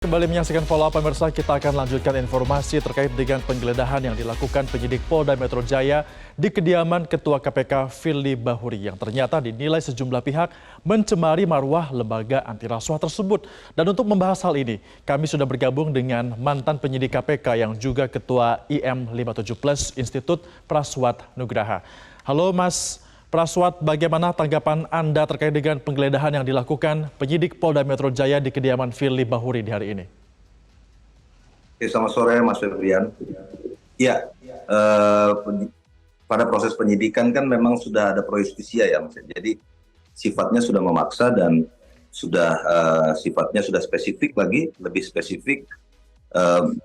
Kembali menyaksikan Follow Up pemirsa, kita akan lanjutkan informasi terkait dengan penggeledahan yang dilakukan penyidik Polda Metro Jaya di kediaman Ketua KPK Firly Bahuri yang ternyata dinilai sejumlah pihak mencemari marwah lembaga anti rasuah tersebut. Dan untuk membahas hal ini, kami sudah bergabung dengan mantan penyidik KPK yang juga Ketua IM 57 Plus Institut Praswat Nugraha. Halo Mas Praswat, bagaimana tanggapan Anda terkait dengan penggeledahan yang dilakukan penyidik Polda Metro Jaya di kediaman Firly Bahuri di hari ini? Selamat sore Mas Febrian. Ya, pada proses penyidikan kan memang sudah ada pro justisia ya Mas. Jadi sifatnya sudah memaksa dan sudah sifatnya sudah spesifik lagi, lebih spesifik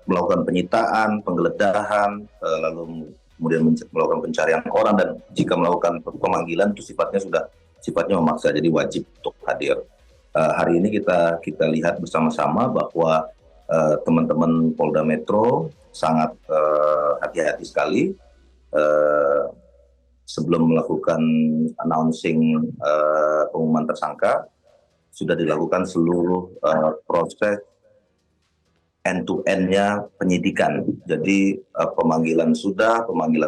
melakukan penyitaan, penggeledahan, lalu kemudian melakukan pencarian orang, dan jika melakukan pemanggilan itu sifatnya memaksa, jadi wajib untuk hadir. Hari ini kita lihat bersama-sama bahwa teman-teman Polda Metro sangat hati-hati sekali sebelum melakukan announcing pengumuman tersangka. Sudah dilakukan seluruh proses end-to-end-nya penyidikan. Jadi pemanggilan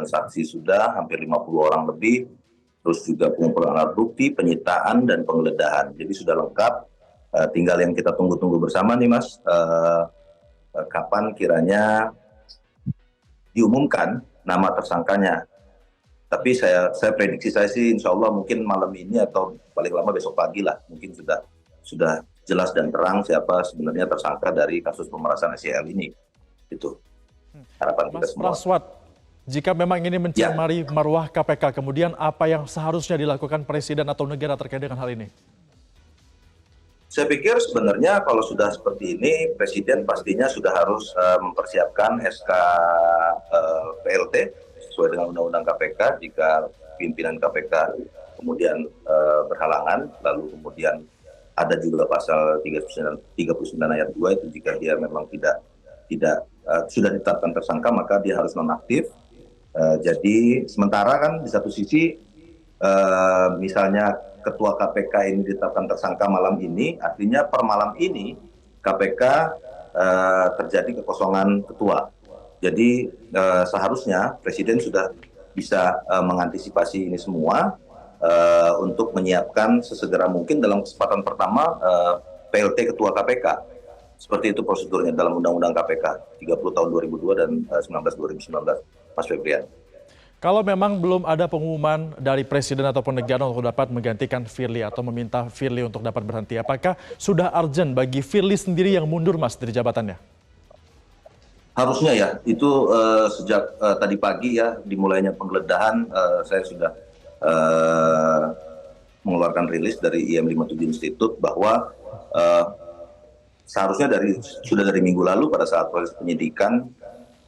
saksi sudah, hampir 50 orang lebih, terus juga pengumpulan alat bukti, penyitaan, dan penggeledahan. Jadi sudah lengkap, tinggal yang kita tunggu-tunggu bersama nih Mas, kapan kiranya diumumkan nama tersangkanya. Tapi saya prediksi saya sih insya Allah mungkin malam ini atau paling lama besok pagi lah, mungkin sudah jelas dan terang siapa sebenarnya tersangka dari kasus pemerasan SYL ini. Itu harapan kita semua. Mas Praswat, jika memang ini mencemari marwah KPK, kemudian apa yang seharusnya dilakukan Presiden atau negara terkait dengan hal ini? Saya pikir sebenarnya kalau sudah seperti ini, Presiden pastinya sudah harus mempersiapkan SK PLT sesuai dengan Undang-Undang KPK jika pimpinan KPK kemudian berhalangan, lalu kemudian ada juga pasal 39 ayat 2 itu jika dia memang tidak sudah ditetapkan tersangka maka dia harus nonaktif. Jadi sementara kan di satu sisi misalnya Ketua KPK ini ditetapkan tersangka malam ini, artinya per malam ini KPK terjadi kekosongan ketua. Jadi seharusnya Presiden sudah bisa mengantisipasi ini semua untuk menyiapkan sesegera mungkin dalam kesempatan pertama PLT Ketua KPK. Seperti itu prosedurnya dalam Undang-Undang KPK 30 tahun 2002 dan 19 2019, Mas Febrian. Kalau memang belum ada pengumuman dari Presiden ataupun negara untuk dapat menggantikan Firly atau meminta Firly untuk dapat berhenti, apakah sudah urgent bagi Firly sendiri yang mundur Mas dari jabatannya? Harusnya ya, itu sejak tadi pagi ya dimulainya penggeledahan, saya sudah mengeluarkan rilis dari IM 57 Institut bahwa seharusnya sudah dari minggu lalu pada saat proses penyidikan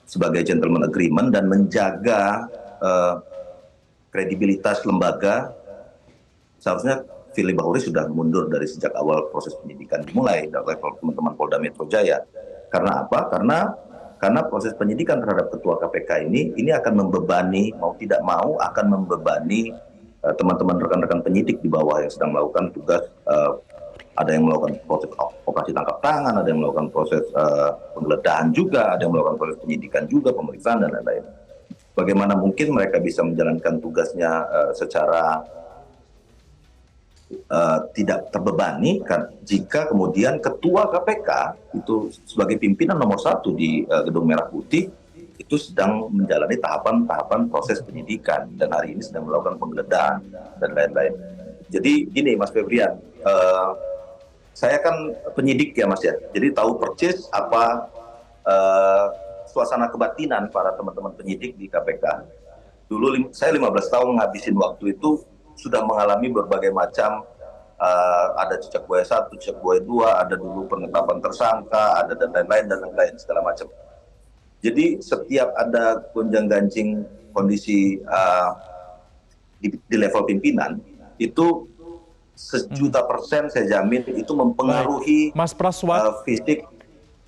sebagai gentleman agreement dan menjaga kredibilitas lembaga, seharusnya Firly Bahuri sudah mundur dari sejak awal proses penyidikan dimulai dari level teman-teman Polda Metro Jaya. Karena apa? Karena proses penyidikan terhadap Ketua KPK ini akan membebani, mau tidak mau akan membebani teman-teman rekan-rekan penyidik di bawah yang sedang melakukan tugas. Ada yang melakukan proses operasi tangkap tangan, ada yang melakukan proses penggeledahan juga, ada yang melakukan proses penyidikan juga, pemeriksaan dan lain-lain. Bagaimana mungkin mereka bisa menjalankan tugasnya secara tidak terbebani jika kemudian Ketua KPK itu sebagai pimpinan nomor 1 di Gedung Merah Putih itu sedang menjalani tahapan-tahapan proses penyidikan dan hari ini sedang melakukan penggeledahan dan lain-lain. Jadi gini Mas Febrian, saya kan penyidik ya Mas ya, jadi tahu persis apa suasana kebatinan para teman-teman penyidik di KPK. Dulu saya 15 tahun ngabisin waktu itu sudah mengalami berbagai macam, ada cicak buaya 1, cicak buaya 2, ada dulu penetapan tersangka, ada dan lain-lain segala macam. Jadi setiap ada gonjang-ganjing kondisi di level pimpinan itu 1.000.000% saya jamin itu mempengaruhi Mas Praswat, fisik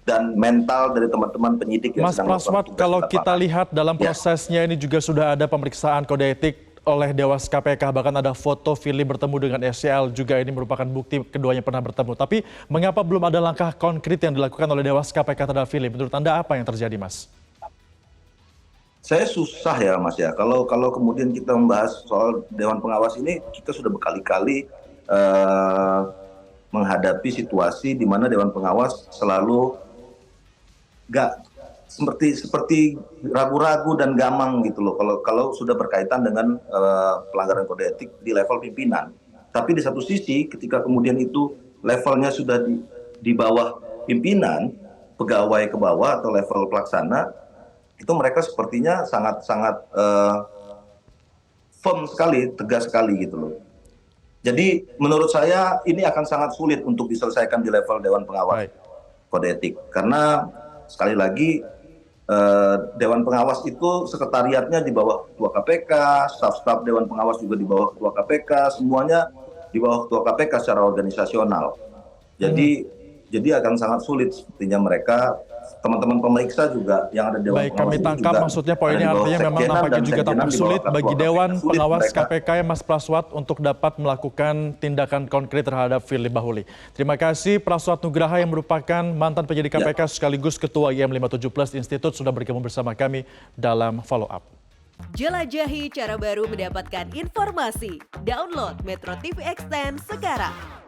dan mental dari teman-teman penyidik yang Mas sedang melakukan Praswat, tugas kalau di kita lapangan. lihat dalam prosesnya ini juga sudah ada pemeriksaan kode etik oleh Dewas KPK, bahkan ada foto Firly bertemu dengan SCL juga, ini merupakan bukti keduanya pernah bertemu. Tapi mengapa belum ada langkah konkret yang dilakukan oleh Dewas KPK terhadap Firly? Menurut Anda apa yang terjadi, Mas? Saya susah ya Mas ya, kalau kemudian kita membahas soal Dewan Pengawas ini, kita sudah berkali-kali menghadapi situasi di mana Dewan Pengawas selalu nggak seperti ragu-ragu dan gamang gitu loh kalau sudah berkaitan dengan pelanggaran kode etik di level pimpinan. Tapi di satu sisi ketika kemudian itu levelnya sudah di bawah pimpinan, pegawai ke bawah atau level pelaksana, itu mereka sepertinya sangat firm sekali, tegas sekali gitu loh. Jadi menurut saya ini akan sangat sulit untuk diselesaikan di level Dewan Pengawas kode etik, karena sekali lagi Dewan Pengawas itu sekretariatnya di bawah Ketua KPK, staf-staf Dewan Pengawas juga di bawah Ketua KPK, semuanya di bawah Ketua KPK secara organisasional. Jadi akan sangat sulit sepertinya mereka, teman-teman pemeriksa juga yang ada di Dewan Baik, Pengawas kami ini tangkap juga maksudnya poinnya artinya memang nampaknya juga tampak sulit bagi Dewan Pengawas KPK Mas Praswat untuk dapat melakukan tindakan konkret terhadap Firly Bahuri. Terima kasih Praswat Nugraha yang merupakan mantan penyidik KPK sekaligus Ketua IM 57+ Institut sudah bergabung bersama kami dalam Follow Up. Jelajahi cara baru mendapatkan informasi. Download Metro TV Extend sekarang.